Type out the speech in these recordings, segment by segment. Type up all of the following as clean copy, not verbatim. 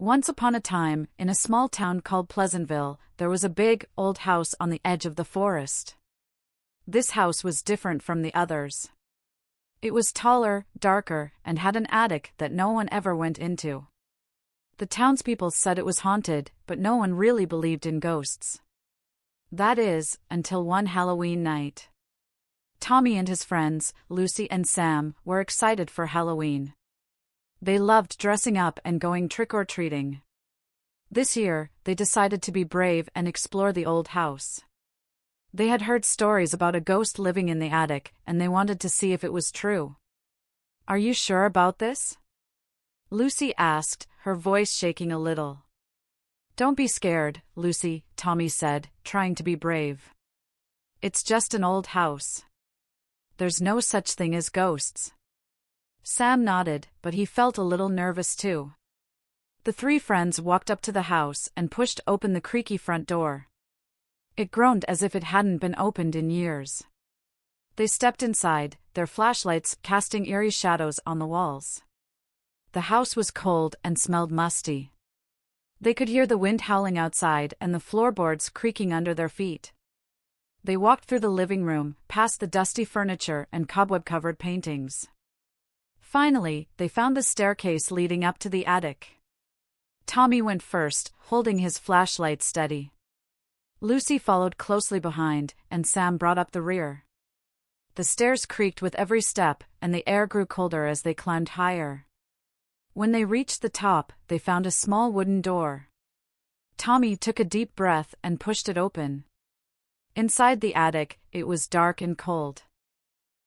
Once upon a time, in a small town called Pleasantville, there was a big, old house on the edge of the forest. This house was different from the others. It was taller, darker, and had an attic that no one ever went into. The townspeople said it was haunted, but no one really believed in ghosts. That is, until one Halloween night. Tommy and his friends, Lucy and Sam, were excited for Halloween. They loved dressing up and going trick-or-treating. This year, they decided to be brave and explore the old house. They had heard stories about a ghost living in the attic, and they wanted to see if it was true. "Are you sure about this?" Lucy asked, her voice shaking a little. "Don't be scared, Lucy," Tommy said, trying to be brave. "It's just an old house. There's no such thing as ghosts." Sam nodded, but he felt a little nervous too. The three friends walked up to the house and pushed open the creaky front door. It groaned as if it hadn't been opened in years. They stepped inside, their flashlights casting eerie shadows on the walls. The house was cold and smelled musty. They could hear the wind howling outside and the floorboards creaking under their feet. They walked through the living room, past the dusty furniture and cobweb-covered paintings. Finally, they found the staircase leading up to the attic. Tommy went first, holding his flashlight steady. Lucy followed closely behind, and Sam brought up the rear. The stairs creaked with every step, and the air grew colder as they climbed higher. When they reached the top, they found a small wooden door. Tommy took a deep breath and pushed it open. Inside the attic, it was dark and cold.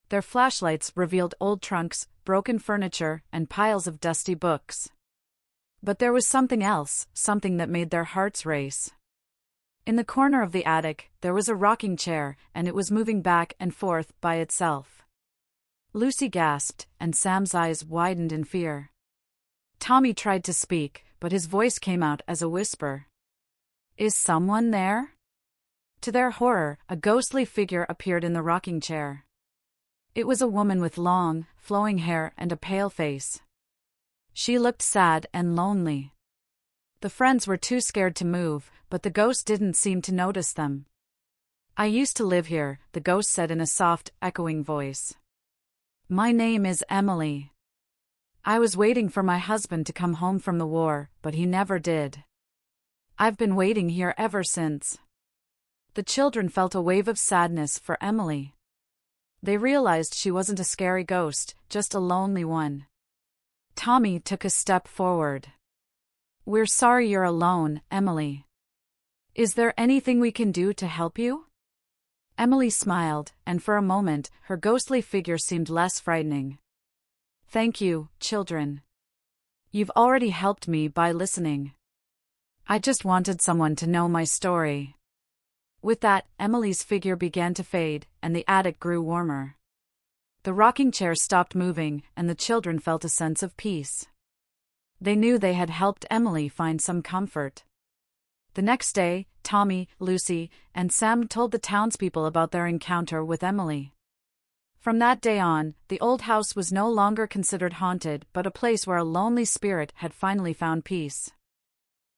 Their flashlights revealed old trunks, broken furniture, and piles of dusty books. But there was something else, something that made their hearts race. In the corner of the attic, there was a rocking chair, and it was moving back and forth by itself. Lucy gasped, and Sam's eyes widened in fear. Tommy tried to speak, but his voice came out as a whisper. "Is someone there?" To their horror, a ghostly figure appeared in the rocking chair. It was a woman with long, flowing hair and a pale face. She looked sad and lonely. The friends were too scared to move, but the ghost didn't seem to notice them. "I used to live here," the ghost said in a soft, echoing voice. "My name is Emily. I was waiting for my husband to come home from the war, but he never did. I've been waiting here ever since." The children felt a wave of sadness for Emily. They realized she wasn't a scary ghost, just a lonely one. Tommy took a step forward. "We're sorry you're alone, Emily. Is there anything we can do to help you?" Emily smiled, and for a moment, her ghostly figure seemed less frightening. "Thank you, children. You've already helped me by listening. I just wanted someone to know my story." With that, Emily's figure began to fade, and the attic grew warmer. The rocking chair stopped moving, and the children felt a sense of peace. They knew they had helped Emily find some comfort. The next day, Tommy, Lucy, and Sam told the townspeople about their encounter with Emily. From that day on, the old house was no longer considered haunted but a place where a lonely spirit had finally found peace.